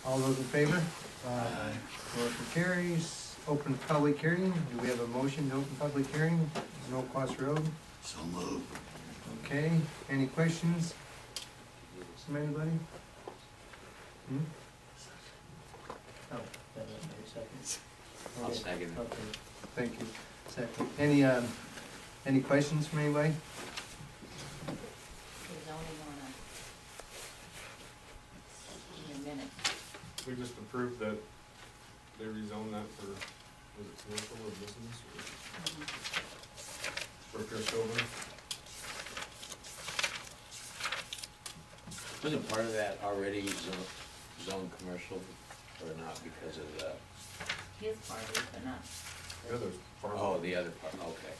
All those in favor? Aye. Motion carries. Open public hearing. Do we have a motion to open public hearing? No Cost Road. So moved. Okay, any questions from anybody? Hmm? Oh, that was my second. I'll Okay, second it. okay, thank you. Second. Any questions from anybody? The zoning on in a minute. We just approved that they rezoned that for, was it commercial or business or for Chris Chauvin? Wasn't part of that already zone commercial or not because of the, His part is, but not. The other's farm. oh, the other part, okay.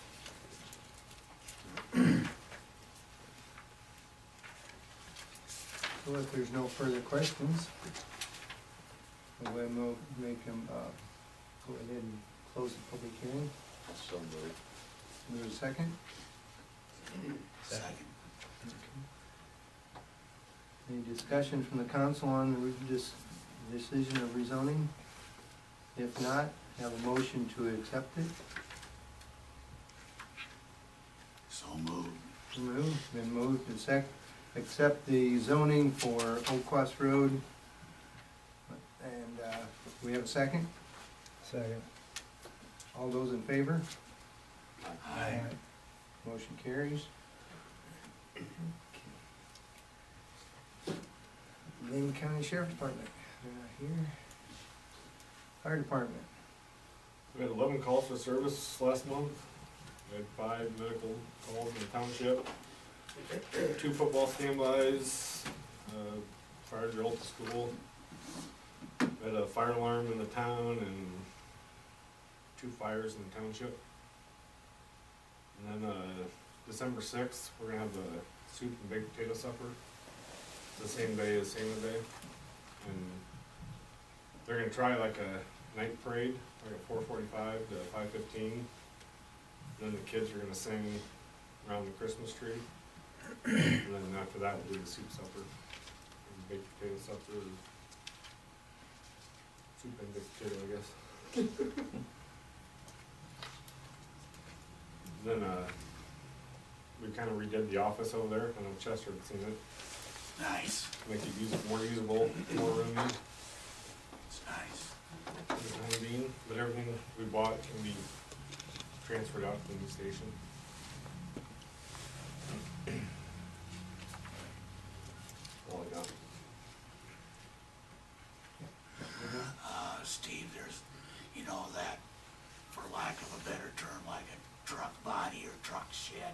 So if there's no further questions, we'll make them, go ahead and close the public hearing. So moved. Move a second. Second. Any discussion from the council on this decision of rezoning? If not, have a motion to accept it. So moved. Been moved to accept the zoning for Old Cross Road. And, we have a second? Second. All those in favor? Aye. Motion carries. Lane County Sheriff Department, they're not here. Fire Department, We had 11 calls for service last month. We had 5 medical calls in the township, 2 football standbys, fire drill at the school. We had a fire alarm in the town and 2 fires in the township. And then December 6th, we're gonna have a soup and baked potato supper. It's the same day as Santa Day. And they're gonna try like a night parade, like a 4:45 to 5:15. Then the kids are gonna sing around the Christmas tree. And then after that, we'll do the soup supper, and baked potato supper, or soup and baked potato, I guess. Then, we kinda redid the office over there. I know Chester had seen it. Nice. Make it more usable, more roomy. It's nice. For the time being, but everything we bought can be transferred out to the new station. All I got. Steve, there's, you know, that, for lack of a better term, like a truck body or truck shed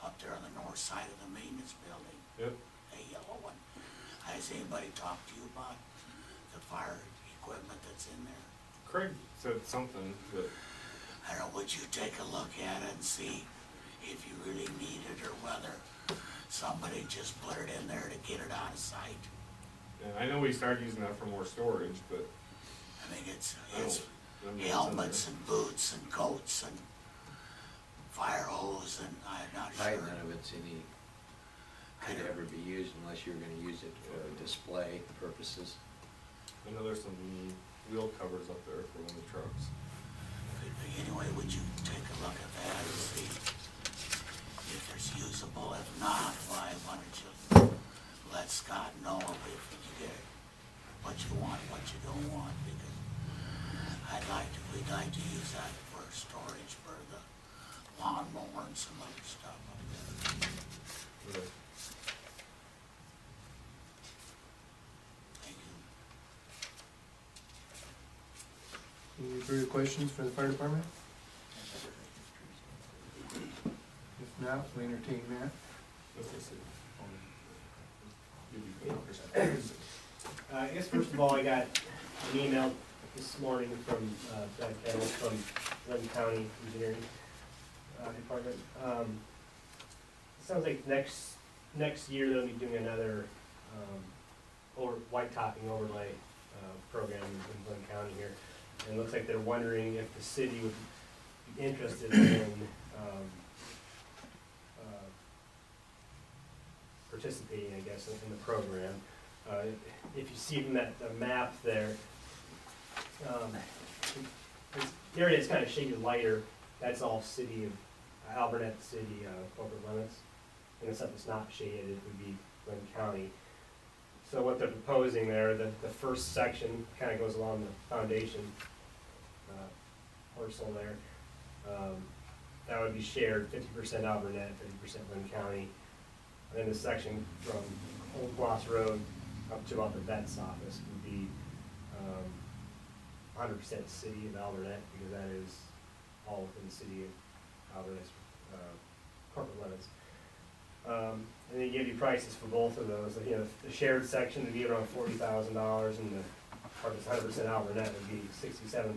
up there on the north side of the maintenance building, Yep, a yellow one. Has anybody talked to you about the fire equipment that's in there? Craig said something, but I don't know, would you take a look at it and see if you really need it or whether somebody just put it in there to get it out of sight? yeah, I know we started using that for more storage, but I mean, it's I don't know what's in helmets there. and boots and coats and fire hose and I'm not Probably sure. none of it's could ever be used unless you were gonna use it for display purposes. I know there's some wheel covers up there for one of the trucks. Could be. Anyway, would you take a look at that and see if it's usable? If not, why don't you let Scott know if you get what you want, what you don't want, because we'd like to use that for storage for the lawnmower and some other stuff up there. Really. Thank you. Any further questions for the fire department? If not, we entertain that. What's this? I guess first of all, I got an email this morning from Doug Kendall from Lynn County Engineering Department. It sounds like next year they'll be doing another white topping overlay program in Lynn County here. And it looks like they're wondering if the city would be interested in participating, I guess, in the program. If you see from that, the map there, the area that's kind of shaded lighter, that's all city of, Alburnett city corporate limits. And the stuff that's not shaded, it would be Lynn County. So what they're proposing there, the first section kind of goes along the foundation parcel there. That would be shared 50% Alburnett, 50% Lynn County. And then the section from Old Gloss Road up to about the vet's office would be 100% city of Alburnett, because that is all within the city of Alburnett's corporate limits. And they give you prices for both of those. You know, the shared section would be around $40,000, and the part that's 100% Alburnett would be $67,000.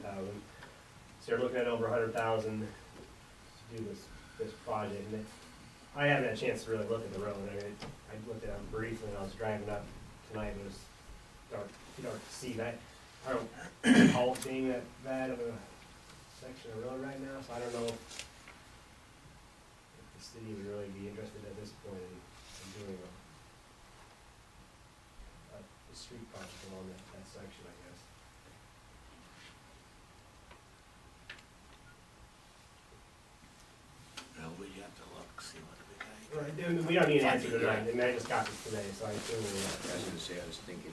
So you're looking at over $100,000 to do this project. And I haven't had a chance to really look at the road. I mean, I looked at it briefly when I was driving up tonight. It was too dark to see. But I don't recall it being that bad of a section of road right now, so I don't know if the city would really be interested at this point in doing a street project along that section, I guess. Well, we have to look, see what we got. Right, we don't need an answer tonight. I mean, I just got this today, so I assume I was gonna say, I was thinking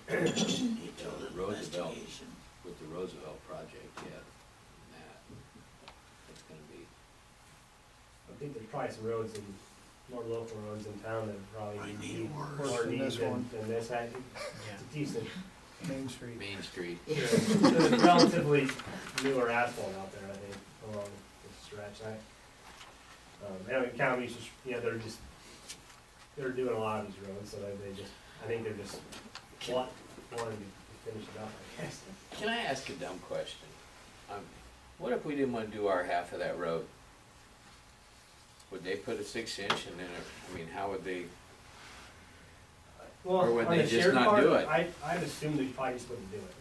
Detailed Roosevelt, investigation. with the Roosevelt project, yeah, that, that's gonna be, I think there's probably some roads and more local roads in town that probably Might need need worse. more Than need this one. than this. It's a decent, Main Street. Main Street. there's relatively newer asphalt out there, I think, along this stretch. I know in counties, just, you know, they're doing a lot of these roads, so I think they're just wanting to finish it up, I guess. Can I ask a dumb question? What if we didn't wanna do our half of that road? Would they put a 6-inch and then, I mean, how would they, Well, Or would on they the just shared not part, do it? I'd assume they probably just wouldn't do it.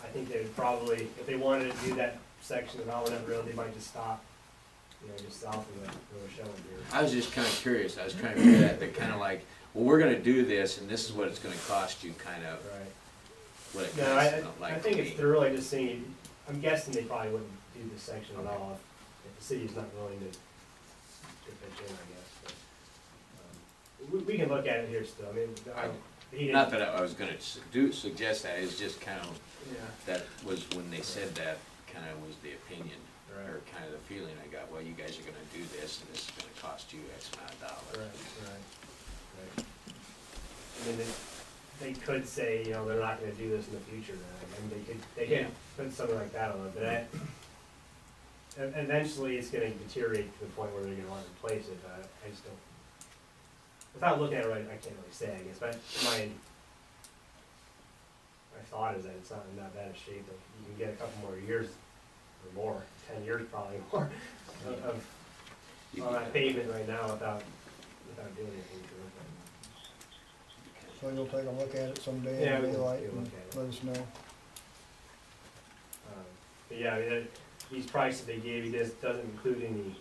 I think they would probably, if they wanted to do that section of Alburnett Road, they might just stop, you know, just south of the Rochelle here. I was just kinda curious, I was trying to figure that, they're kinda like, well, we're gonna do this and this is what it's gonna cost you, kind of, Right. what it No, kinda like I to think me. they're really just saying, I'm guessing they probably wouldn't do this section at all if the city's not willing to pitch in, I guess. But, we can look at it here still, I mean, he didn't. Not that I was gonna suggest that, it's just kind of, Yeah, that was when they said that, kinda was the opinion, right, or kind of the feeling I got, well, you guys are gonna do this and this is gonna cost you X amount of dollars. right. I mean, they could say, you know, they're not gonna do this in the future, then, and they could put something like that on it, but eventually it's gonna deteriorate to the point where they're gonna wanna replace it, I just don't, without looking at it right, I can't really say, I guess, but my thought is that it's not in that bad a shape, that you can get a couple more years or more, 10 years probably more, of You on could- that pavement right now without doing anything to it. So you'll take a look at it someday Yeah, in we'll daylight take a and look at it. let us know. But yeah, I mean, these prices they gave you, this doesn't include any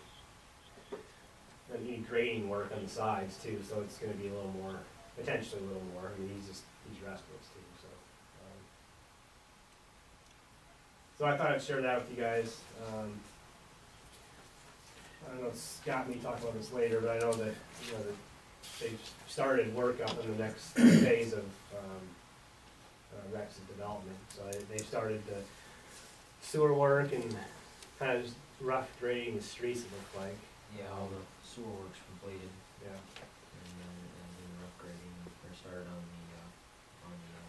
grading work on the sides too, so it's gonna be a little more, potentially a little more, I mean, these are estimates too, so. So I thought I'd share that with you guys. I don't know, Scott and me talk about this later, but I know that, you know, that they've started work up in the next phase of, Rex's development, so they've started the sewer work and kind of just rough grading the streets, it looked like. Yeah, all the sewer work's completed, Yeah. and then they're upgrading, they're started on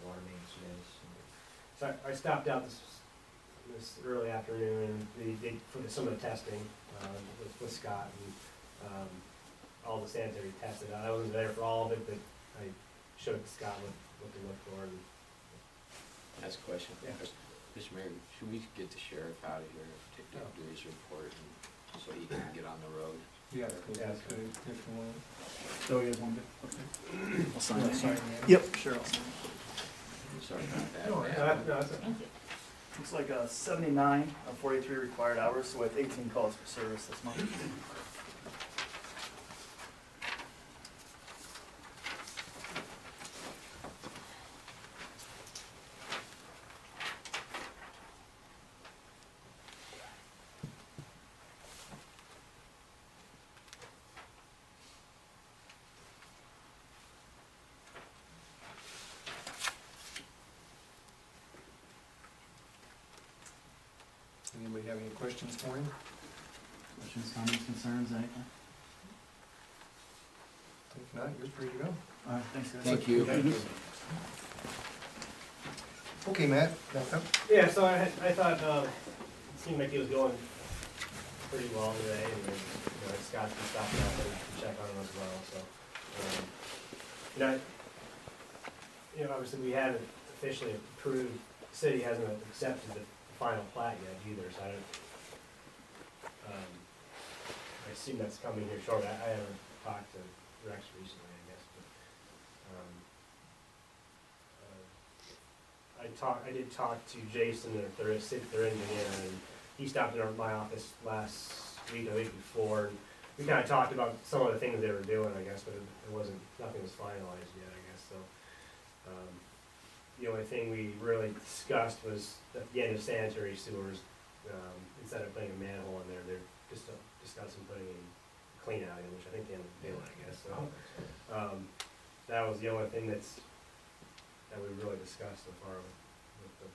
the water main space. So I stopped out this early afternoon, and they for some of the testing, with Scott, and, all the sanitary tested. I wasn't there for all of it, but I showed Scott what to look for, and, Ask a question. Yeah. Mr. Mayor, should we get the sheriff out of here, to do his report, and so he can get on the road? Yeah. Yeah. So you guys want to, okay. I'll sign it. Sign Yep, sure, I'll sign it. Sorry about that. no, man. that's Thank you. Looks like 79 of 43 required hours, so with 18 calls for service this month. you have any questions for him? Questions, comments, concerns, anything? If not, you're free to go. All right, thanks, guys. Thank you. Okay, Matt, back up. Yeah, so I thought, it seemed like it was going pretty well today, and then, Scott's been stopping up and check on it as well, so. Obviously we haven't officially approved, the city hasn't accepted the final plat yet either, so I don't, I assume that's coming here shortly. I haven't talked to Rex recently, I guess, but, I did talk to Jason, their engineer, and he stopped in my office last week, the week before, and we kinda talked about some of the things they were doing, I guess, but nothing was finalized yet, I guess, so. The only thing we really discussed was at the end of sanitary sewers, instead of putting a manhole in there, they're just discussing putting in clean out in, which I think they ended up doing, I guess, so. That was the only thing that we really discussed so far with the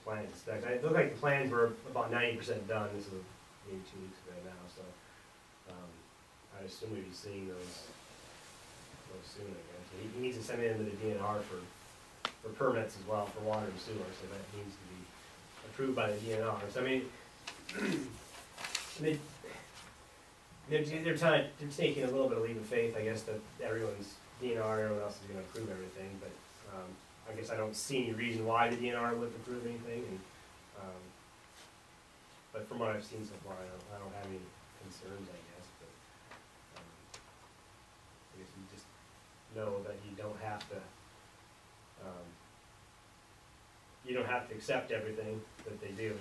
plans and specs. It looked like the plans were about 90% done. This is maybe 2 weeks ago now, so I assume we'd be seeing those soon, I guess. And he needs to send it into the DNR for permits as well for water and sewer, so that needs to be approved by the DNR. So I mean, they're taking a little bit of leap of faith, I guess, that everyone's DNR, everyone else is going to approve everything, but I guess I don't see any reason why the DNR wouldn't approve anything. And, but from what I've seen so far, I don't have any concerns, I guess. But I guess you just know that you don't have to. You don't have to accept everything that they do.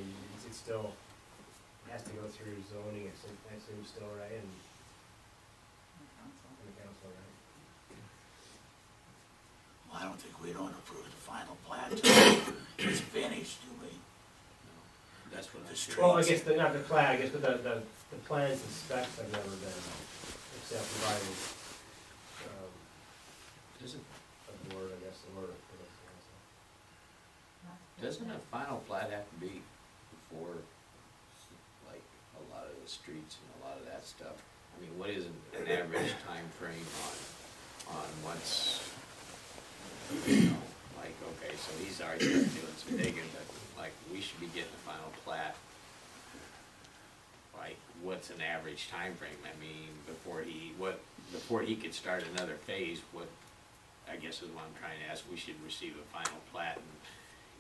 It still has to go through zoning. I assume still, right? And the council, right? Well, I don't think we don't approve the final plat till it's finished, do we? That's what The I streets. Well, I guess not the flag, I guess, but the plans and specs have never been accepted by Doesn't, the board, I guess, or the council. doesn't a final plat have to be before, like, a lot of the streets and a lot of that stuff? I mean, what is an average time frame on once, like, okay, so he's already doing some digging, but, like, we should be getting a final plat. Like, what's an average time frame? I mean, before he could start another phase, what, I guess is what I'm trying to ask, we should receive a final plat,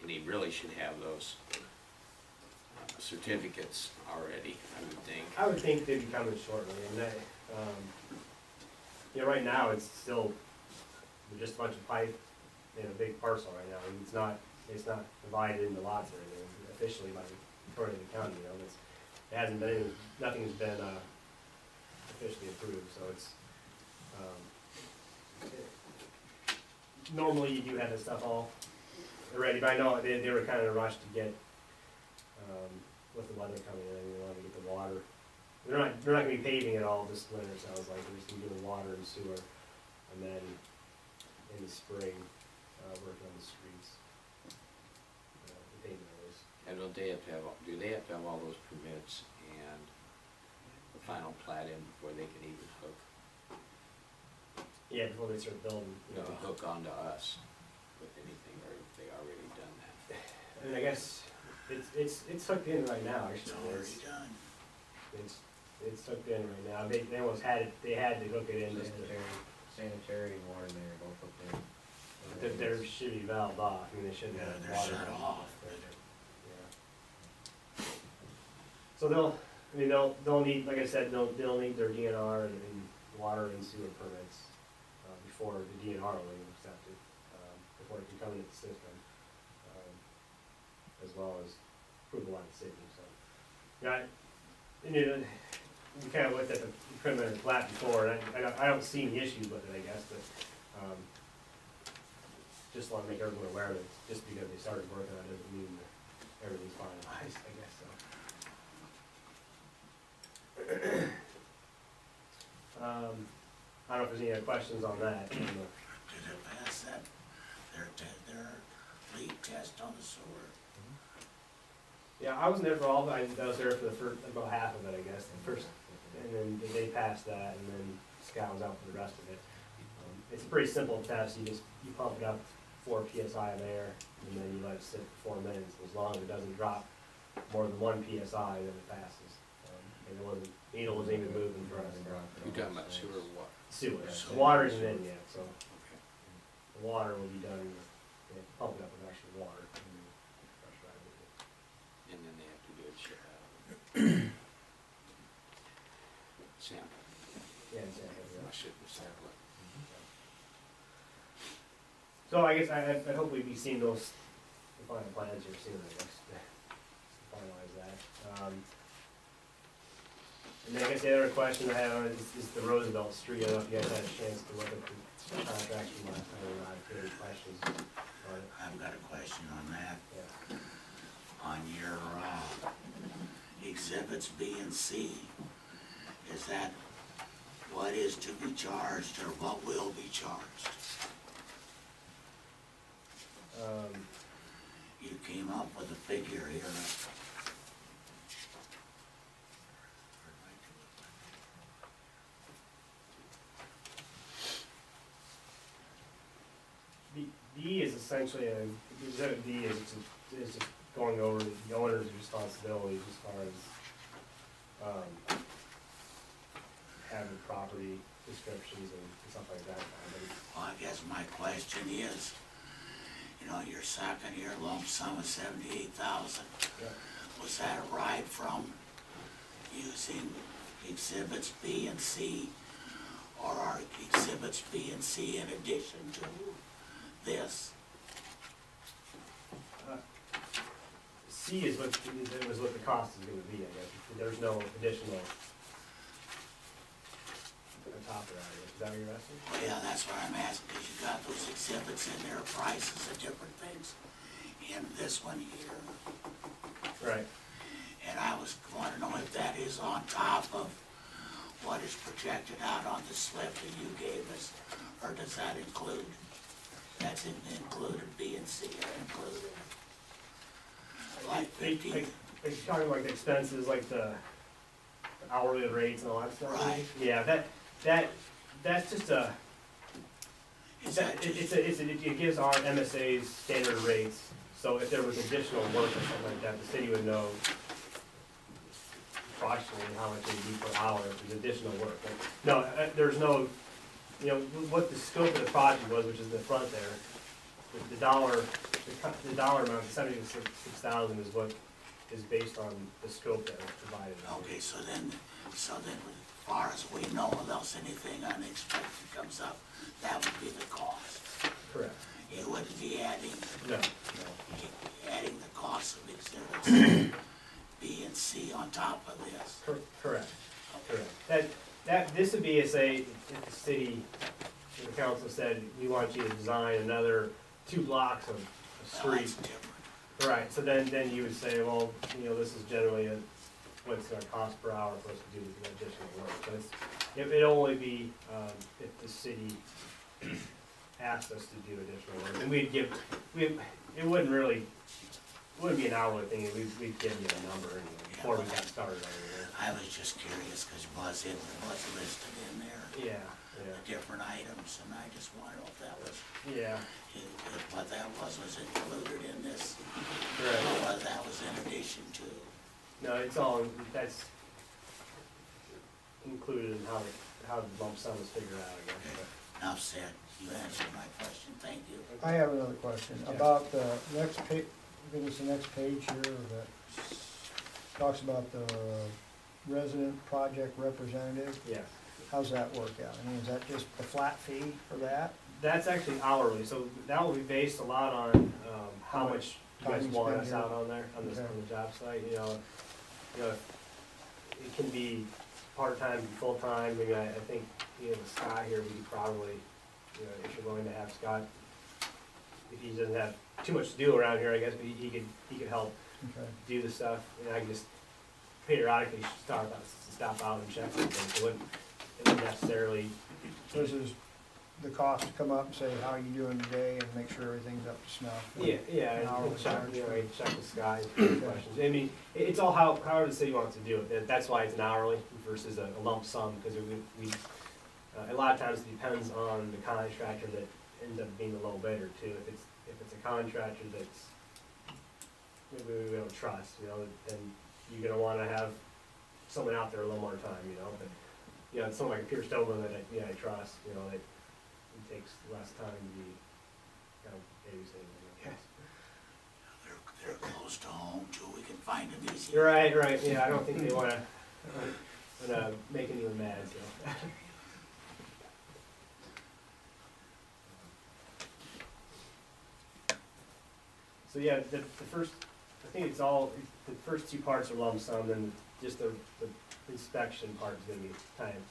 and he really should have those certificates already, I would think. I would think they'd be coming shortly, and right now, it's still just a bunch of pipe in a big parcel right now, and it's not divided into lots or anything officially according to the county, it hasn't been, nothing's been officially approved, so it's, normally you do have this stuff all ready, but I know they were kind of in a rush to get, with the weather coming in, they wanted to get the water. They're not gonna be paving it all this winter, it sounds like, they're just gonna do the water and sewer, and then in the spring, working on the streets. Paving those. And do they have to have all those permits and the final plat in before they can even hook Yeah, before they start building. hook onto us with anything, or have they already done that? I mean, I guess it's hooked in right now, It's actually. already done. It's hooked in right now. They almost had it, they had to hook it in just to, Sanitary and water main are both hooked in. there should be valved off. I mean, they shouldn't Yeah, have they're water. shut running off. Yeah. So they'll need, like I said, they'll need their DNR and water and sewer permits, before the DNR will even accept it, before it can come into the system, as well as approval by the city, so. Yeah, we kind of looked at the preliminary plat before, and I don't see any issues with it, I guess, but, just want to make everyone aware that just because they started working on it doesn't mean that everything's finalized, I guess, so. I don't know if there's any other questions on that. Did it pass their leak test on the sewer? Yeah, I wasn't there for all of it, I was there for the first, about half of it, I guess, the first, and then they passed that, and then Scott was out for the rest of it. It's a pretty simple test, you pump it up 4 PSI of air, and then you let it sit for 4 minutes, as long as it doesn't drop more than 1 PSI, then it passes. And it wasn't, needle wasn't even moving for us. You're talking about sewer or what? Sewer, So- the water isn't in yet, so Okay. the water will be done, pump it up with actual water. Pressurized it. And then they have to do a sample. Yeah, exactly, yeah. I shouldn't sample it. So I guess I hope we'd be seeing those, the final plans here soon, I guess, to finalize that. And then I guess the other question I have is the Roosevelt Street. I don't know if you guys had a chance to look at the contracts from last time, or not, if you have any questions on it. I've got a question on that. Yeah. On your, exhibits B and C, is that what is to be charged or what will be charged? You came up with a figure here. D is essentially exhibit D is just going over the owner's responsibilities as far as, having property descriptions and stuff like that. Well, I guess my question is, you know, your second year lump sum of 78,000, Yeah. was that arrived from using exhibits B and C? Or are exhibits B and C in addition to this? C is what, it was what the cost is gonna be, I guess. There's no additional on top of that, I guess. Is that what you're asking? Well, yeah, that's what I'm asking, because you got those exhibits in there, prices of different things in this one here. Right. And I was wanting to know if that is on top of what is projected out on the slip that you gave us, or does that include, that's included, B and C are included? Like 15, Like, you're talking like the expenses, like the hourly rates and all that stuff? Right. Yeah, that's just a, is that just, it gives our MSA's standard rates, so if there was additional work or something like that, the city would know approximately how much it would be per hour if there's additional work. But no, there's no, you know, what the scope of the project was, which is in the front there, the dollar amount, 76,000 is what is based on the scope that was provided. okay, so then as far as we know, unless anything unexpected comes up, that would be the cost. Correct. You wouldn't be adding No. the cost of exhibits B and C on top of this. Correct. Correct. This would be a, say, if the city, if the council said, we want you to design another 2 blocks of Well, that's streets. different. Right, so then you would say, well, you know, this is generally what's gonna cost per hour for us to do the additional work. But it'd only be, if the city asked us to do additional work, and it wouldn't be an hourly thing, we'd give you a number anyway, before we got started on it. I was just curious, because it was listed in there, Yeah, the different items, and I just wanted to know if that was, yeah, if what that was included in this, or correct. what that was in addition to. No, it's all, that's included in how the lump sum is figured out, I guess. Enough said, you answered my question, thank you. I have another question Yeah. about the next page, give us the next page here that talks about the resident project representative. Yeah, How's that work out? I mean, is that just the flat fee for that? that's actually hourly, so that will be based a lot on, how much you guys Time you want spend us here. out on there, on the job site, you know. It can be part-time, full-time, I mean, I think, you know, with Scott here, we could probably, you know, if you're willing to have Scott, if he doesn't have too much to do around here, I guess, but he could help Okay. do the stuff, and I can just periodically stop out and check something, so it wouldn't necessarily, This is the cost to come up and say, how are you doing today, and make sure everything's up to snuff. Yeah, An hourly and check, charge you know, for- right, check the sky, questions. I mean, it's all however the city wants to do it. That's why it's an hourly versus a lump sum, because a lot of times it depends on the contractor that ends up being the low bidder too. If it's a contractor that's maybe we don't trust, you know, then you're gonna wanna have someone out there a little more time, you know, but, you know, someone like Pierce Stillman that I trust, you know, that it takes less time to be, kind of babysitting, I guess. They're close to home too, we can find them easy. You're right, yeah, I don't think they wanna make anyone mad, so. So yeah, the first, I think it's all, the first two parts are lump sum, then just the inspection part is gonna be time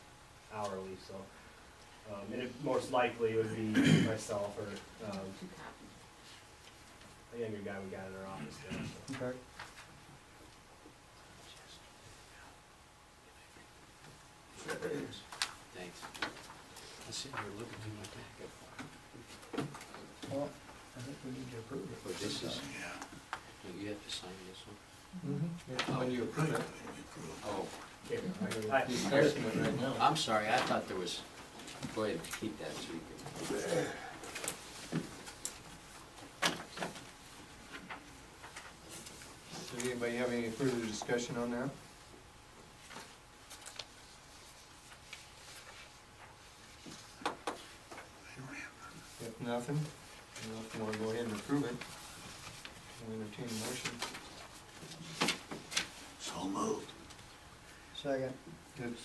hourly, so. And it most likely would be myself or, 2 copies. a younger guy we got in our office there, so. Okay. Thanks. I sit here looking through my packet. Well, I think we need to approve it. But this is, Yeah. you have to sign this one? Mm-hmm. When you approve it. Oh, Here, He's starting it right now. I'm sorry, I thought there was, go ahead, keep that so you can. Does anybody have any further discussion on that? If nothing, if you wanna go ahead and approve it, we'll entertain a motion. So moved. Second. Let's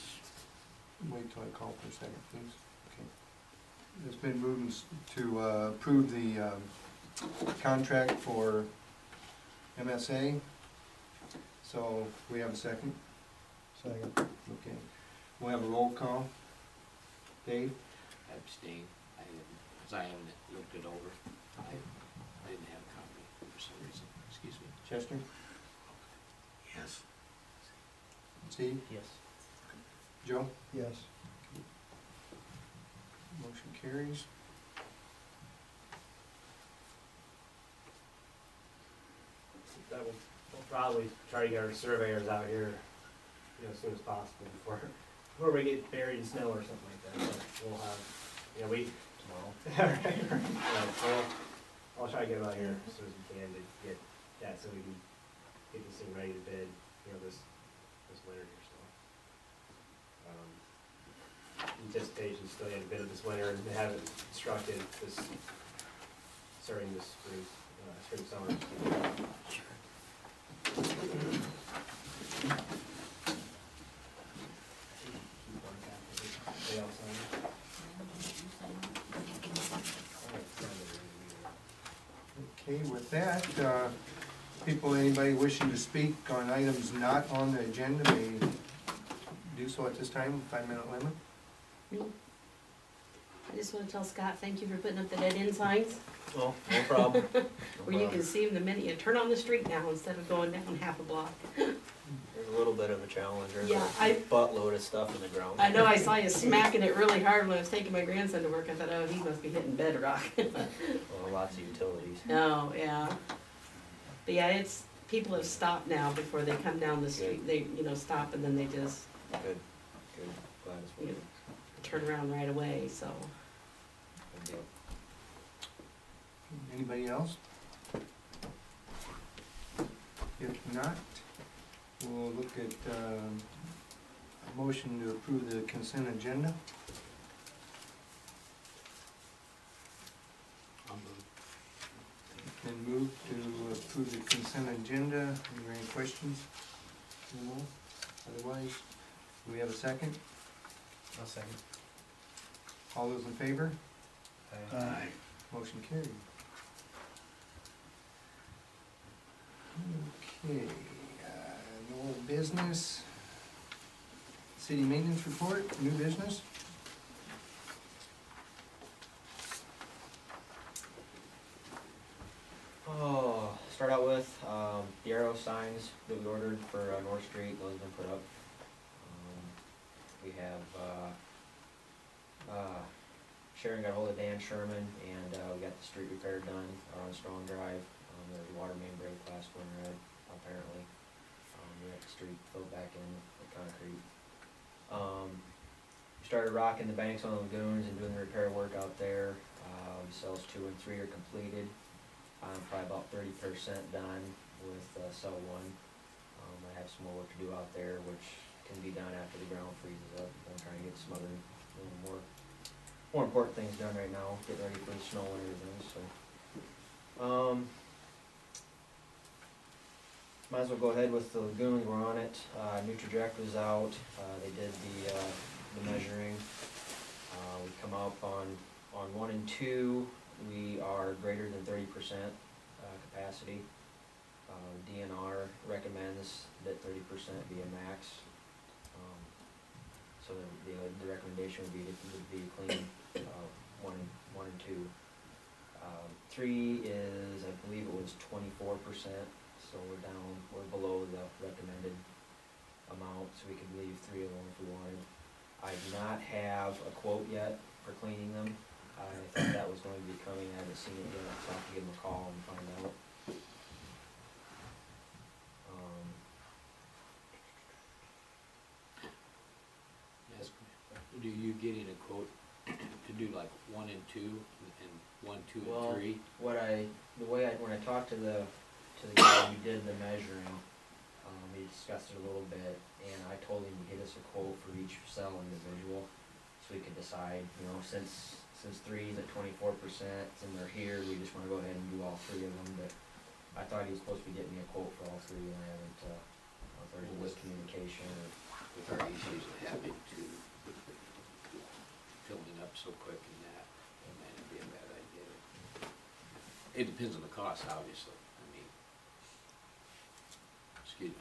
wait till I call for a second, please. Okay. It's been moved to approve the contract for MSA. So we have a second? Second. Okay. We'll have a roll call. Dave? Abstain, I didn't, because I haven't looked it over. I didn't have a copy for some reason, excuse me. Chester? Yes. Steve? Yes. Joe? Yes. Motion carries. That will, we'll probably try to get our surveyors out here, you know, as soon as possible before we get buried in snow or something like that. So we'll have, you know, tomorrow. Yeah, so I'll try to get them out here as soon as we can to get that, so we can get this thing ready to bid, you know, this winter here, so. Anticipation still yet a bid of this winter, and they haven't constructed this, starting this spring, summer. Okay, with that, anybody wishing to speak on items not on the agenda may do so at this time, 5-minute limit. Me? I just wanna tell Scott, thank you for putting up the dead end signs, Oh, no problem. where you can see them the minute you turn on the street now, instead of going down half a block. There's a little bit of a challenge, there's Yeah, a I- buttload of stuff in the ground. I know I saw you smacking it really hard when I was taking my grandson to work, I thought, oh, he must be hitting bedrock. Well, lots of utilities. Oh, yeah. But yeah, people have stopped now before they come down the street, they, stop and then they just, Good, good, glad it's you know, working. turn around right away, so. Good deal. Anybody else? If not, we'll look at a motion to approve the consent agenda. It's been moved to approve the consent agenda. Are there any questions? No? Otherwise, do we have a second? I'll second. All those in favor? Aye. Motion carried. Okay, no old business. City maintenance report, new business? Oh, start out with, the arrow signs that we ordered for, North Street, those have been put up. We have, Sharon got ahold of Dan Sherman, and, we got the street repair done on Strong Drive. There's a water main break last winter, apparently. We got the street filled back in with concrete. We started rocking the banks on the lagoons and doing the repair work out there. Cells 2 and 3 are completed. Probably about 30% done with, cell 1. I have some more work to do out there, which can be done after the ground freezes up. I'm trying to get some other, more important things done right now, getting ready for the snow and everything, so. Might as well go ahead with the lagoons, we're on it. Nutridirect was out, they did the measuring. We come up on 1 and 2, we are greater than 30% capacity. DNR recommends that 30% be a max. So the recommendation would be to clean 1 and 2. 3 is, I believe it was 24%, so we're below the recommended amount, so we could leave 3 alone if we wanted. I do not have a quote yet for cleaning them. I thought that was going to be coming, I haven't seen it yet, so I'll have to give them a call and find out. Yes, do you getting a quote to do like 1 and 2 and 1, 2, Well, and 3? When I talked to the guy who did the measuring, we discussed it a little bit, and I told him to get us a quote for each cell individual, so we could decide, since 3 is at 24% and they're here, we just wanna go ahead and do all 3 of them, but I thought he was supposed to be getting me a quote for all 3, and I haven't, there's a miscommunication or. With our issues of having to filling up so quick and that, it'd be a bad idea. It depends on the cost, obviously. I mean, excuse me.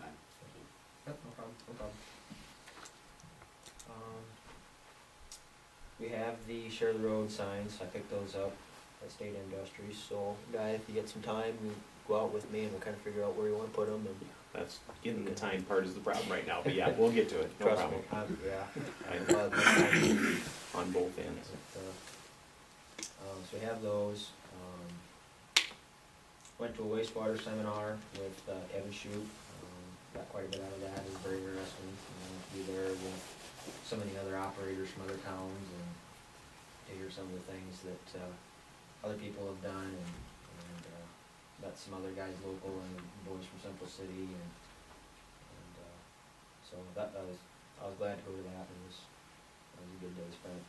Yep, no problem. We have the share the road signs, I picked those up at State Industries, so guy, if you get some time, you go out with me and we'll kinda figure out where you wanna put them and. That's, getting the time part is the problem right now, but yeah, we'll get to it, no Trust me, problem. yeah. On both ends. So we have those, went to a wastewater seminar with Kevin Shoup, got quite a bit out of that, it was very interesting, to be there with so many other operators from other towns and to hear some of the things that, other people have done and met some other guys local and boys from Central City and so I was glad to go to that, it was a good day spent.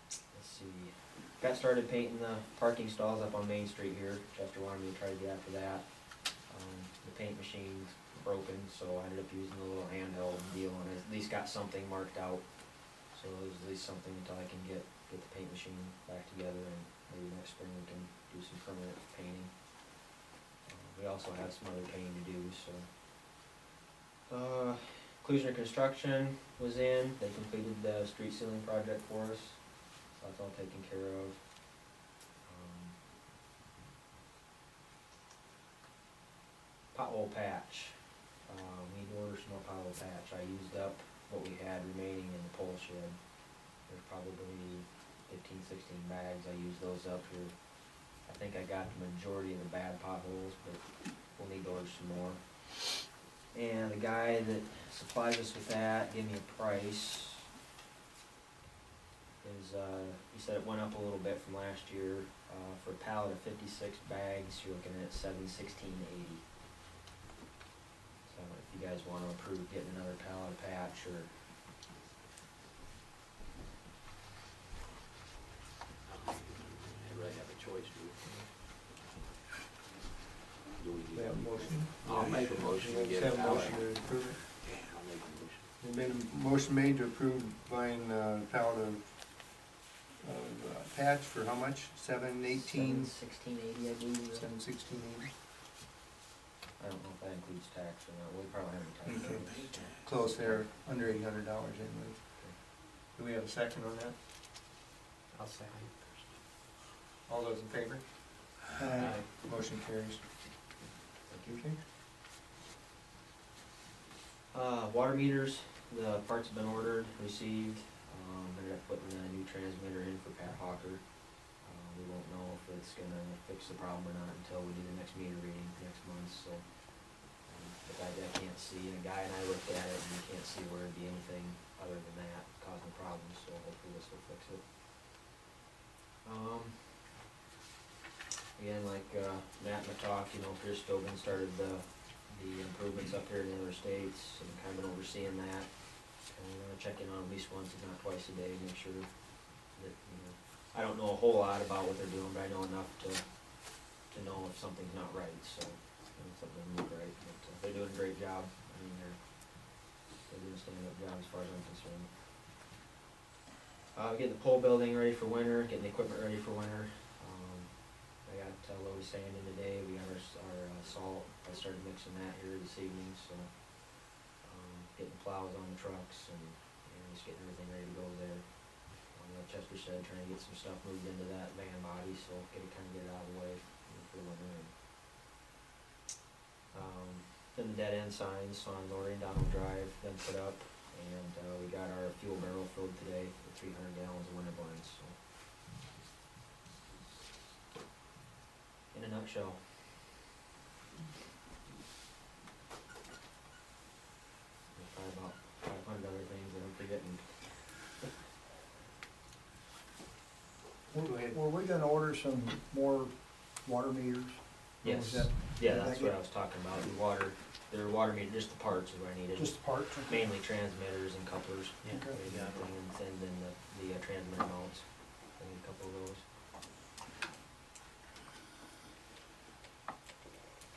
Let's see, got started painting the parking stalls up on Main Street here. Chester wanted me to try to get after that. The paint machine's broken, so I ended up using a little handheld deal and at least got something marked out. So there's at least something until I can get the paint machine back together and maybe next spring we can do some permanent painting. We also have some other painting to do, so. Inclusion Construction was in, they completed the street ceiling project for us, so that's all taken care of. Pothole patch, we need to order some more pothole patch. I used up what we had remaining in the pole shed. There's probably 15, 16 bags, I used those up here. I think I got the majority of the bad potholes, but we'll need to order some more. And the guy that supplies us with that gave me a price. He said it went up a little bit from last year. For a pallet of 56 bags, you're looking at $716.80. So if you guys want to approve getting another pallet of patch or. I really have a choice, do we? We have a motion? I'll make a motion to get Have it a out. motion to approve it. Yeah, I'll make a motion. There's been a motion made to approve buying a pallet of patch for how much? $7.18? $716.80, I believe. $7.16.80? I don't know if that includes tax or not. We probably haven't taxed Okay. it. Close there, under $800 anyway. Do we have a second on that? I'll second. All those in favor? Motion carries. Thank you. Water meters, the parts have been ordered, received, ended up putting a new transmitter in for Pat Hawker. We won't know if it's gonna fix the problem or not until we do the next meter reading next month, so. But I can't see, and a guy and I looked at it, and we can't see where it'd be anything other than that causing problems, so hopefully this will fix it. Again, like, Matt and I talked, you know, Chris Tobin started the improvements up here in the other states, and kind of been overseeing that. And we're gonna check in on at least once, if not twice a day, make sure that, you know, I don't know a whole lot about what they're doing, but I know enough to know if something's not right, so, if something doesn't look right, but, they're doing a great job. I mean, they're doing a stand-up job as far as I'm concerned. Getting the pole building ready for winter, getting the equipment ready for winter. I got a load of sand in today, we got our salt, I started mixing that here this evening, so, getting plows on the trucks and just getting everything ready to go there. Like Chester said, trying to get some stuff moved into that van body, so get it out of the way for the winter. Then the dead end signs on Lorraine Donald Drive, been put up, and we got our fuel barrel filled today with 300 gallons of winter blends, so. In a nutshell. There's probably about 500 other things that I'm forgetting. Go ahead. Were we gonna order some more water meters? Or was Yes, that- yeah, did that that's what get- I was talking about, the water, their water meter, just the parts is what I needed. Just the parts? Okay. Mainly transmitters and couplers, Okay. and then the transmitter mounts, I need a couple of those.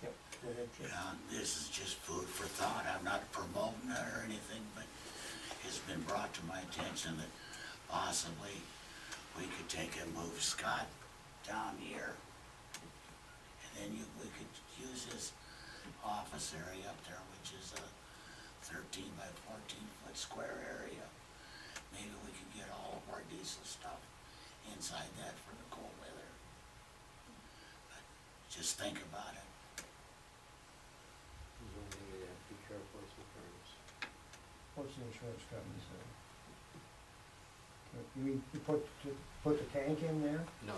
Yep, go ahead, You Jeff. know, this is just food for thought. I'm not promoting it or anything, but it's been brought to my attention that possibly we could take and move Scott down here. And then we could use his office area up there, which is a 13 by 14 foot square area. Maybe we could get all of our diesel stuff inside that for the cold weather. But just think about it. What's the insurance company say? You mean, you put the tank in there? No,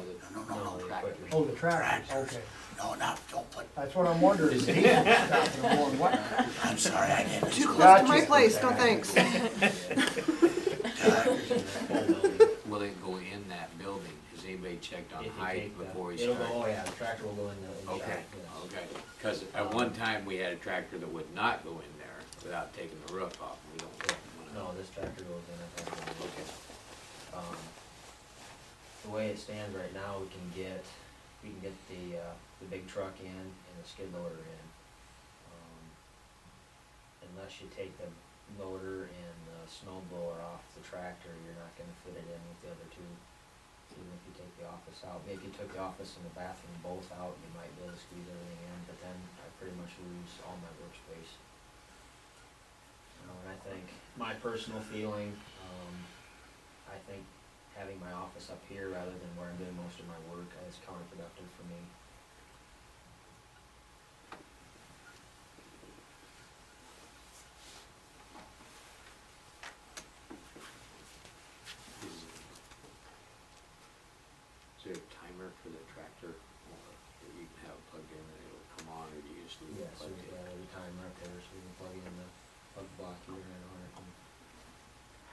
No, the tractors. equipment. Oh, the tractors, Tractors. okay. No, don't put, That's what I'm wondering. The diesel stuff, and I'm going, what? I'm sorry, I didn't. Too close Gotcha. to my place, no thanks. Will it go in that building? Has anybody checked on If you height take the- before we it'll start? go, oh yeah, the tractor will go in the Okay, yes. okay, cause at one time we had a tractor that would not go in there without taking the roof off, we don't No, wanna. this tractor goes in, I think. Okay. The way it stands right now, we can get the big truck in and the skid loader in. Unless you take the loader and the snow blower off the tractor, you're not gonna fit it in with the other two. Even if you take the office out, maybe if you took the office and the bathroom both out, you might be able to squeeze everything in, but then I pretty much lose all my workspace. And I think, my personal feeling, I think having my office up here rather than where I'm doing most of my work is counterproductive for me. Is there a timer for the tractor, or you can have it plugged in and it'll come on, or do you just leave it Yes, plugged in? every time right there, so we can plug in the plug block here and on it. And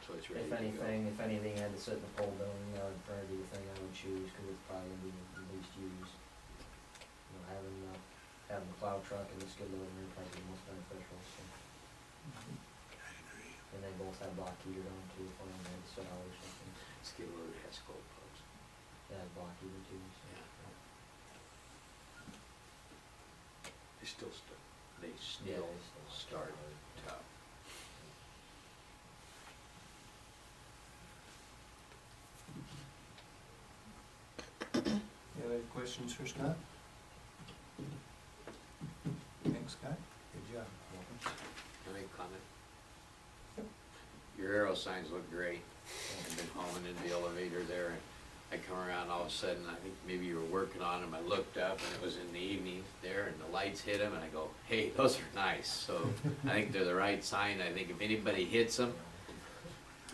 So it's ready if to go? anything had to sit in the pole building, that would probably be the thing I would choose, cause it's probably gonna be the least used. You know, having the plow truck and the skid loader would probably be the most beneficial, so. I agree. And they both have block heater on too, if one of them had to sit out or something. Skid loader has cold plugs. They have block heater too, so. Yeah. They still Yeah, still they still start tough. Any other questions for Scott? Thanks, Scott. Good job. Can I make a comment? Your arrow signs look great. I've been hauling in the elevator there, and I come around, all of a sudden, I think maybe you were working on them, I looked up and it was in the evening there and the lights hit them and I go, hey, those are nice. So I think they're the right sign. I think if anybody hits them,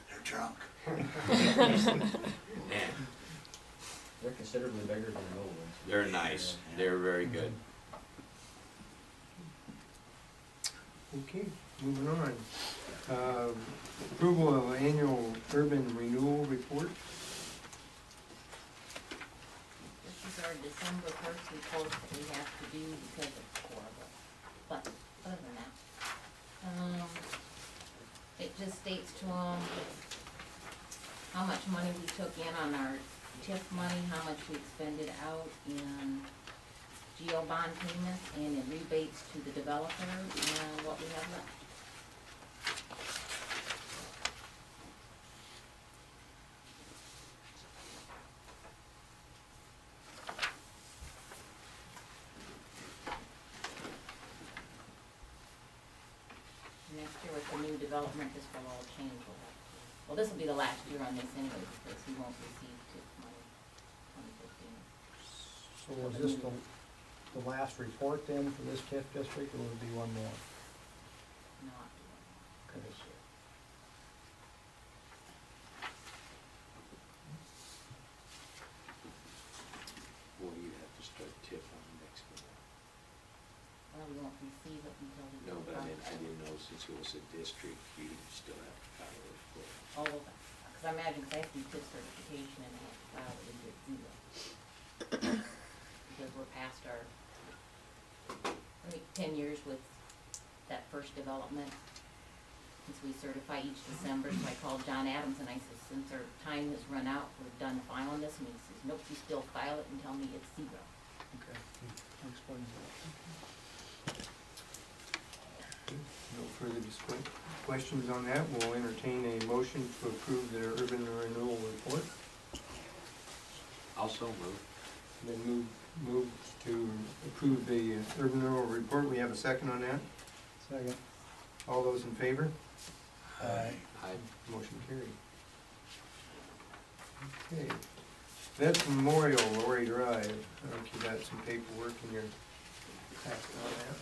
They're drunk. man, They're considerably bigger than the old ones. they're nice. They're very good. Okay, moving on. Approval of annual urban renewal report. This is our December first report that we have to do because it's horrible. But other than that, it just states to them how much money we took in on our TIF money, how much we expended out in GO bond payments and in rebates to the developer, and what we have left. Next year with the new development, this will all change. Well, this will be the last year on this anyway, because he won't receive TIF money 2015. So was this the last report then for this TIF district, or would it be one more? Not Okay. Well, you have to start tip on the next one. well, we won't receive it until we. No, but I didn't know since it was a district, you still have to file it for. All of that, because I imagine, because I have to do TIF certification and I have to file it and get zero. Because we're past our, 10 years with that first development, since we certify each December, so I called John Adams and I said, since our time has run out, we're done filing this, and he says, nope, you still file it and tell me it's zero. Okay. Explains that. No further questions on that. We'll entertain a motion to approve the urban renewal report. Also move. Then move to approve the urban renewal report. We have a second on that. Second. All those in favor? Aye. I, Motion carried. Okay. Vets Memorial, Lori Drive. I think you got some paperwork in your packet on that.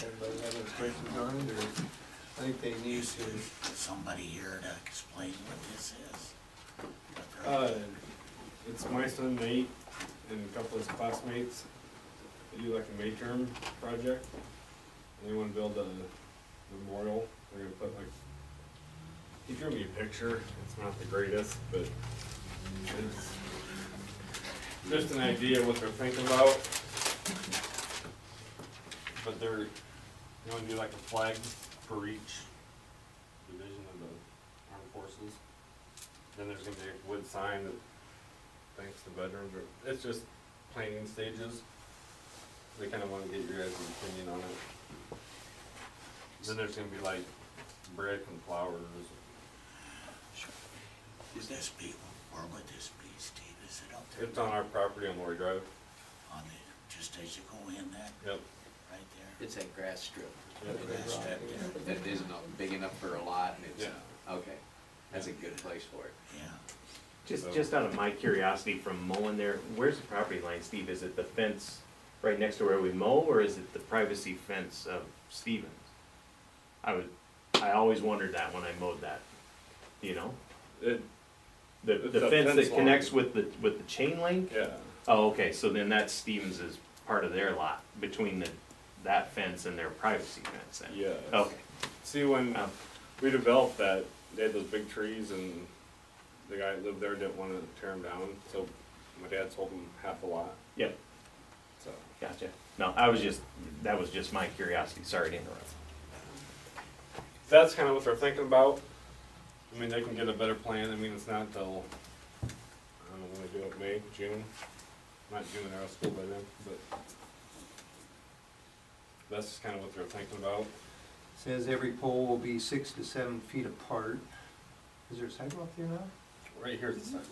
Everybody have any questions on it, or I think they need Is to. there somebody here to explain what this is? It's my son Nate and a couple of his classmates. They do like a midterm project. And they wanna build a memorial. They're gonna put like, he drew me a picture. It's not the greatest, but it's just an idea of what they're thinking about. But they're gonna do like a flag for each division of the armed forces. Then there's gonna be a wood sign that thanks to veterans, or, it's just planning stages. They kinda wanna get your guys' opinion on it. Then there's gonna be like brick and flowers. Is this be, where would this be, Steve? Is it out there? It's on our property on Lori Drive. On the, just as you go in that, Yep. right there? it's that grass strip. Yep. That strip there. That isn't big enough for a lot and it's, Yeah. okay, that's a good place for it. Yeah. Just out of my curiosity from mowing there, where's the property line, Steve? Is it the fence right next to where we mow, or is it the privacy fence of Stevens? I always wondered that when I mowed that, you know? It, The It's a fence fence that connects line. with the chain link? yeah. Oh, okay, so then that's Stevens's part of their lot, between that fence and their privacy fence then? Yes. Okay. See, when Oh. we developed that, they had those big trees and the guy that lived there didn't wanna tear them down, so my dad sold him half a lot, Yep, so. gotcha. No, that was just my curiosity, sorry to interrupt. That's kinda what they're thinking about. I mean, they can get a better plan, I mean, it's not until, I don't know when they do it, May, June. Not June, they're out of school by then, but that's just kinda what they're thinking about. Says every pole will be 6 to 7 feet apart. Is there a sidewalk there now? Right here's the sidewalk.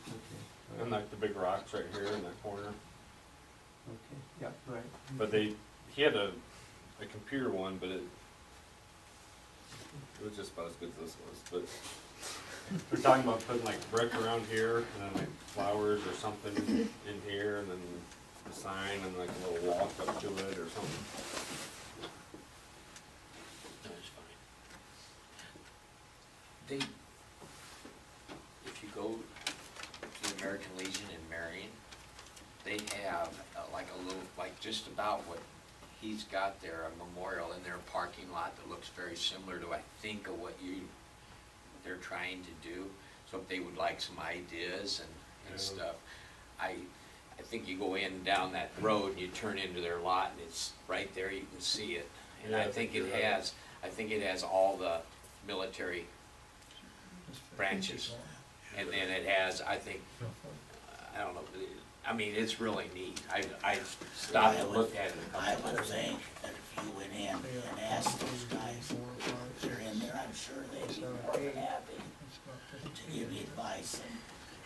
Okay. And like the big rocks right here in that corner. Okay, yeah, right. But he had a computer one, but it was just about as good as this was, but they're talking about putting like brick around here, and then like flowers or something in here, and then the sign, and like a little walk up to it or something. That's fine. They, if you go to the American Legion in Marion, they have like a little, like just about what he's got there, a memorial in their parking lot that looks very similar to, I think, of what they're trying to do. So if they would like some ideas and stuff, I think you go in down that road and you turn into their lot, and it's right there, you can see it. And Yeah, I think it has all the military branches. And then it has, I think, I don't know, I mean, it's really neat. I stopped and looked at it a I couple would times. think that if you went in and asked those guys, they're in there, I'm sure they'd be more than happy to give you advice and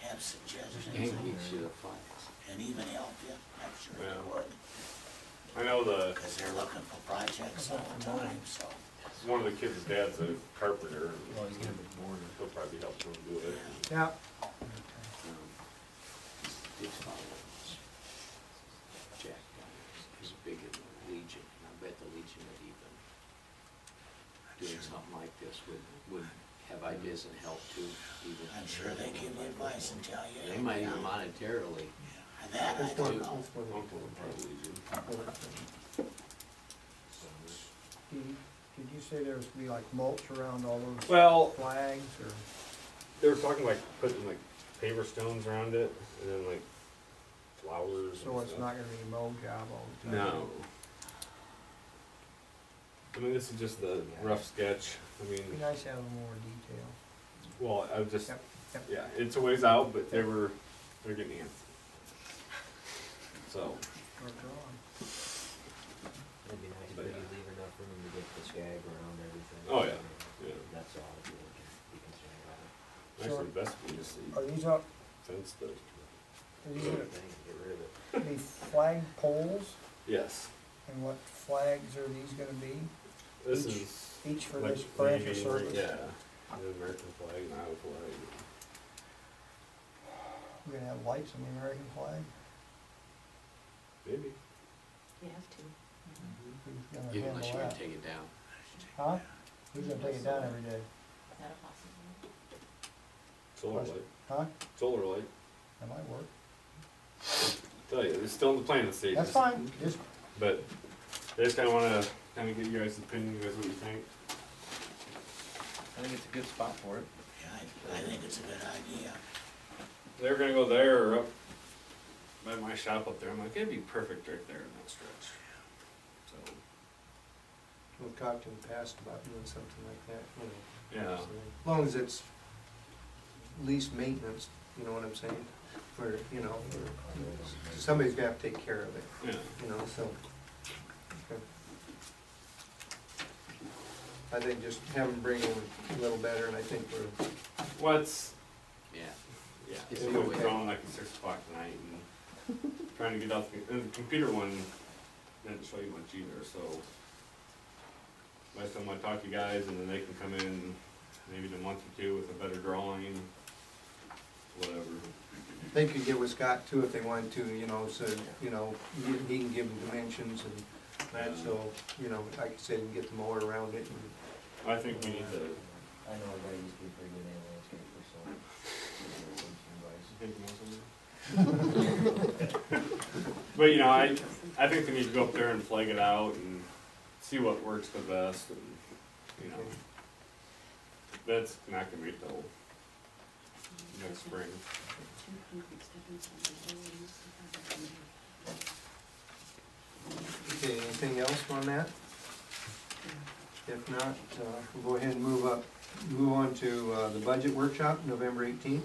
have suggestions And gives you the flags. and even help you. I'm sure Yeah. they would, I know because they're looking for projects all the time, so. one of the kids' dad's a carpenter, and Well, he's gonna be born. he'll probably help them do it. Yeah, It's Jack is big in the Legion, and I bet the Legion would even doing something like this would have ideas and help too. Even I'm sure they give you advice and tell you. They might even monetarily. And that I don't know. Uncle would probably leave him. did you say there was to be like mulch around all those Well, flags, or? they were talking like putting like paver stones around it, and then like flowers. So and it's stuff. not gonna be a mow job all the time? No. I mean, this is just the rough sketch. I mean, It'd be nice to have a little more detail. well, I was just, Yep, yep. yeah, it's a ways out, but they're getting antsy. So, Start drawing. It'd be nice, But but you yeah. leave enough room to get the skag around everything. Oh, yeah, yeah. That's all, if you can be concerned about it. actually, best we just Are these up, fence the. are these gonna Thing, get rid of it. be flag poles, Yes, and what flags are these gonna be? this Each- is. Each for like this branch of Navy, service? Yeah, the American flag and Iowa flag. We're gonna have lights on the American flag? Maybe. You have to. Who's gonna Unless handle you want that? to take it down. Huh? Who's gonna take it down every day? Is that a possibility? Solar light. Huh? Solar light. That might work. Tell you, it's still in the planning stages. That's fine, just, But I just kinda wanna kinda get you guys' opinion, you guys what you think. I think it's a good spot for it. Yeah, I think it's a good idea. They were gonna go there or up by my shop up there. I'm like, it'd be perfect right there in that stretch. So, We've talked in the past about doing something like that, you know. yeah, so as long as it's least maintenance, you know what I'm saying? For, you know, somebody's gonna have to take care of it, yeah. you know, so. okay. I think just have them bring in a little better, and I think we're, What's, Yeah. yeah, It's it the was way- drawn like at 6 o'clock tonight and trying to get out and the computer one didn't show you much either, so. Last time I talk to you guys and then they can come in maybe in a month or two with a better drawing, whatever. they could get with Scott too if they wanted to, you know, so, you know, he can give them dimensions and that, so, you know, like I said, you can get the mower around it and. I think we need to. I know a guy used to be a pretty good landscaper, so. But you know, I think they need to go up there and flag it out and see what works the best, and you know, that's not gonna be till next spring. Okay, anything else on that? If not, we'll go ahead and move on to the budget workshop, November 18th.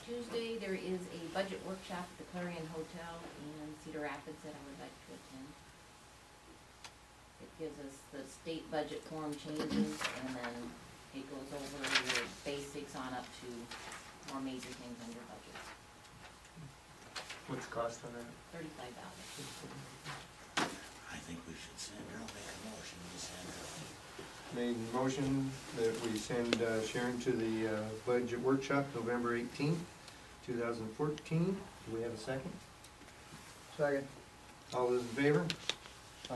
Tuesday, there is a budget workshop at the Clarion Hotel in Cedar Rapids that I would like to attend. It gives us the state budget form changes, and then it goes over your basics on up to more major things under budget, What's the cost on that? $35,000. I think we should send her, I'll make a motion, we send her. Made a motion that we send Sharon to the budget workshop November 18th, 2014. Do we have a second? Second. All those in favor? Aye.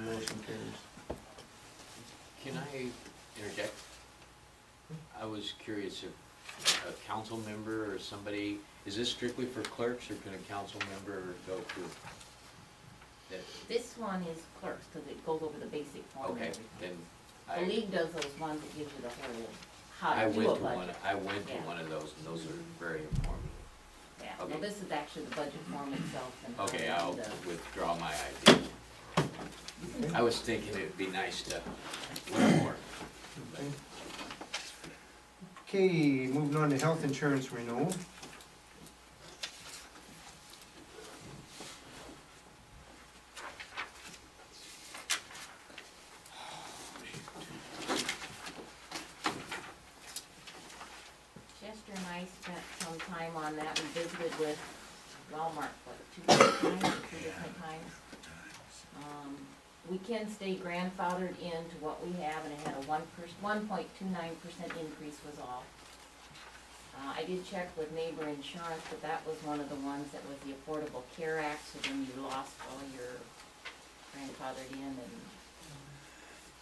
Motion carries. Can I interject? I was curious if a council member or somebody, is this strictly for clerks, or can a council member go to? that- This one is clerks, cause it goes over the basic form and Okay, everything. then The I, league does those ones that gives you the whole, how I to do went a to one, budget. I went to Yeah. one of those, and those are very informative. Yeah, okay. well, this is actually the budget form itself and how Okay, to I'll do the. withdraw my idea. I was thinking it'd be nice to learn more. Okay. Okay, moving on to health insurance renewal. Chester and I spent some time on that, we visited with Walmart, what, two different times? We can stay grandfathered into what we have, and it had a 1.29% increase was all. I did check with Neighbor Insurance, but that was one of the ones that was the Affordable Care Act, so then you lost all your grandfathered in, and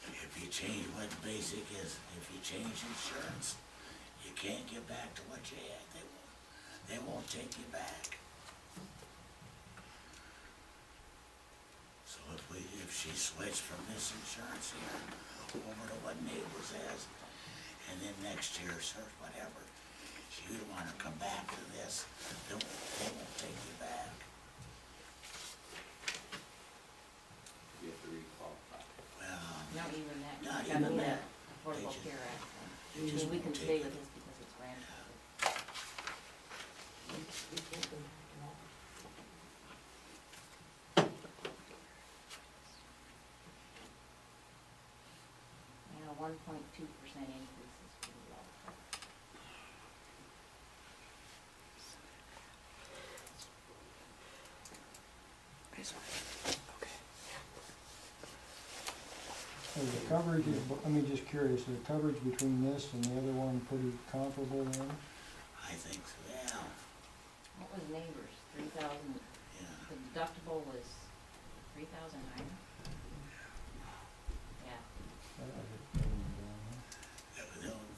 If you change what basic is, if you change insurance, you can't get back to what you had, they won't take you back. So if she switched from this insurance here over to what Neighbors has, and then next year or whatever, she would wanna come back to this, they won't take you back. You have to requalify. Well, not even that. Not You gotta even need that. a Affordable They just- Care Act. they I just mean, we won't can take stay it. with this because it's grandfathered. And a 1.2% increase is pretty low. So the coverage is, I mean, just curious, the coverage between this and the other one pretty comparable then? I think so, yeah, What was Neighbors, 3,000, yeah. the deductible was 3,000 higher? Yeah,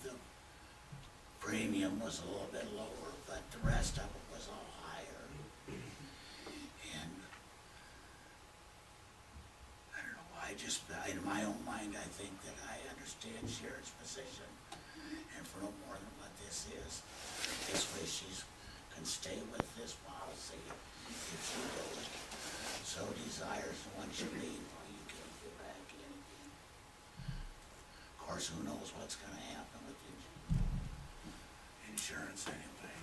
The premium was a little bit lower, but the rest of it was all higher. And I don't know, in my own mind, I think that I understand Sharon's position, and for no more than what this is. This way she's can stay with this policy if she so desires, and once you leave, well, you can't get back in again. Of course, who knows what's gonna happen with insurance anyway.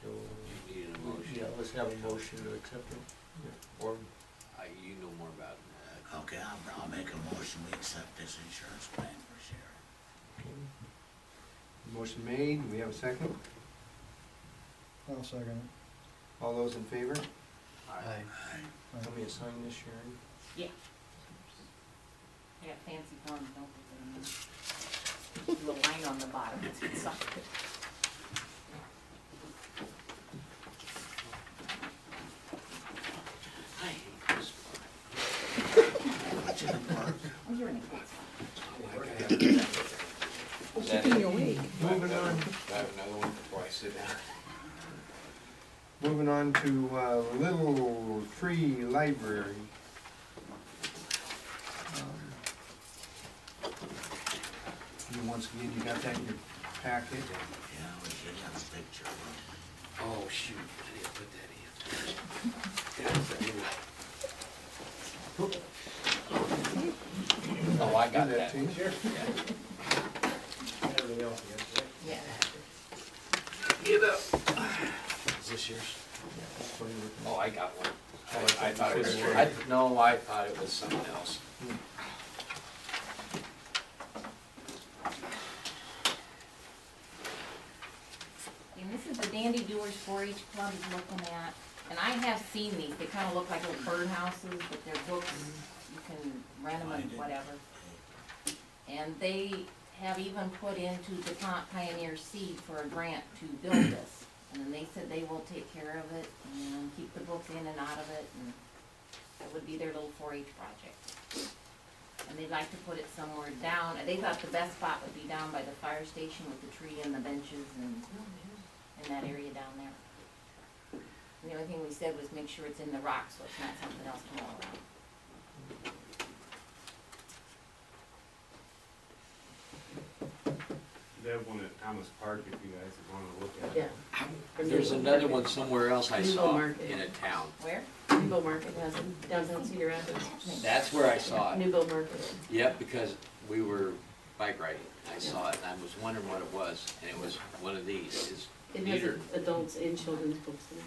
So, You need a motion. yeah, let's have a motion to accept it. Or, You know more about that. Okay, I'll make a motion, we accept this insurance plan for Sharon. okay. Motion made, do we have a second? I'll second it. All those in favor? Aye. Let me assign this, Sharon. yeah. I got fancy forms, don't put them in. The line on the bottom, it's inside. I hate this What's in the park? Oh, you're in a good spot. Keeping you awake. Moving on, I have another one before I sit down. moving on to Little Free Library. You, once again, you got that in your packet. Yeah, we should have a picture of it. Oh, shoot, I didn't put that in. Oh, I got Do that. too. Yeah. Everything else, I guess, right? Yeah. Get up. Is this yours? Oh, I got one. I thought it was, no, I thought it was something else. Dandy Doers 4-H Club is looking at, and I have seen these, they kinda look like little birdhouses, but they're books, you can rent them and whatever. And they have even put into DuPont Pioneer Seed for a grant to build this. And then they said they will take care of it and keep the books in and out of it, and that would be their little 4-H project. And they'd like to put it somewhere down, they thought the best spot would be down by the fire station with the tree and the benches and that area down there. And the only thing we said was make sure it's in the rock, so it's not something else to mow around. They have one at Thomas Park if you guys wanna look at it. Yeah. There's another one somewhere else I Newville saw Market. in a town. Where? Newville Market has it, downtown Cedar Rapids. That's where I saw it. Newville Market. Yep, because we were bike riding. I saw it and I was wondering what it was, and it was one of these. It's It has metered. adults and children's books in it.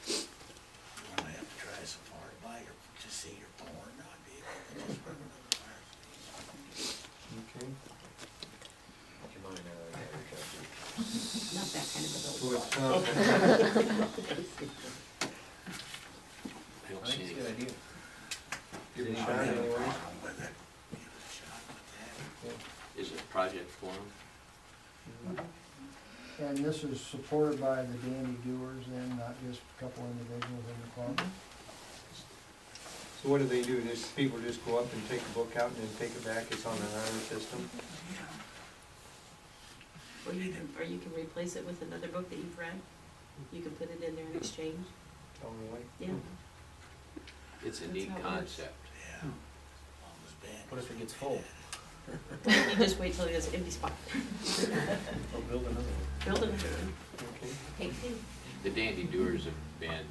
I'm gonna have to try so far to buy your, to see your porn, not be able to just run another fire station. Okay. Your mind, Not that kind of adult. So it's, I don't I see think it's a any. good idea. give it a I shot don't have a anyway. problem with it. Give it a shot with that. Is it Project Forum? And this is supported by the Dandy Doers then, not just a couple individuals in the club? So what do they do? Just, people just go up and take the book out and then take it back, it's on an honor system? Or you can replace it with another book that you've read. You can put it in there in exchange. Oh, really? Yeah. It's a That's neat how it works. concept. Yeah. Almost bad. What if it gets full? You just wait till there's an empty spot. Or build another one? Build another one. Okay. Take two. The Dandy Doers have been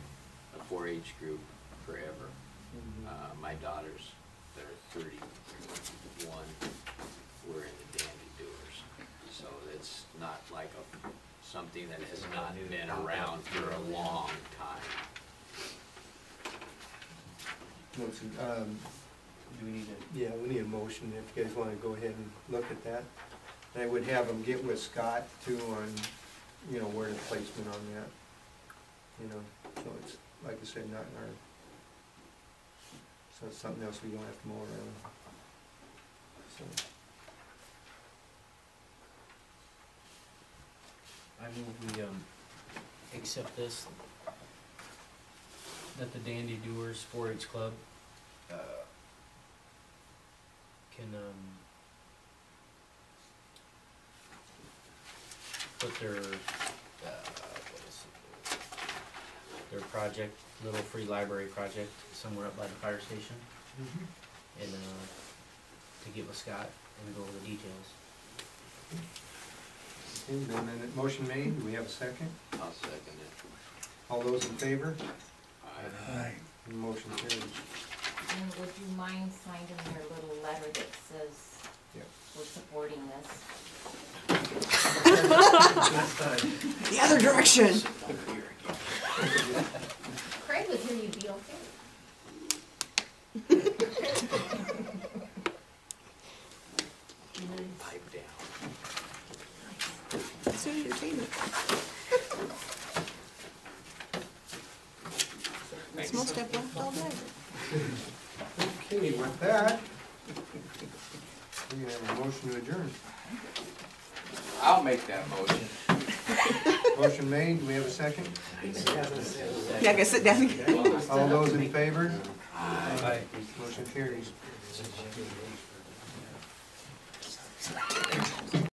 a 4-H group forever. My daughters, they're 31, were in the Dandy Doers. So it's not like something that has not been around for a long time. What's, Do we need to? yeah, we need a motion if you guys wanna go ahead and look at that. And I would have them get with Scott too on, you know, where the placement on that. You know, so it's, like I said, not in our, so it's something else we don't have to mow around. So, I move we, accept this, that the Dandy Doers 4-H Club, can, put their, their project, little free library project somewhere up by the fire station, and, to get with Scott and go over the details. okay, then a motion made, do we have a second? I'll second it. All those in favor? Aye. Motion carries. And would you mind signing your little letter that says Yep. we're supporting this? The other direction. Craig was here, you'd be okay. Pipe down. That's your entertainment. Small step left all day. Okay, with that, we have a motion to adjourn. I'll make that motion. Motion made, do we have a second? Yeah, I gotta sit down. All those in favor? Aye. Motion carries.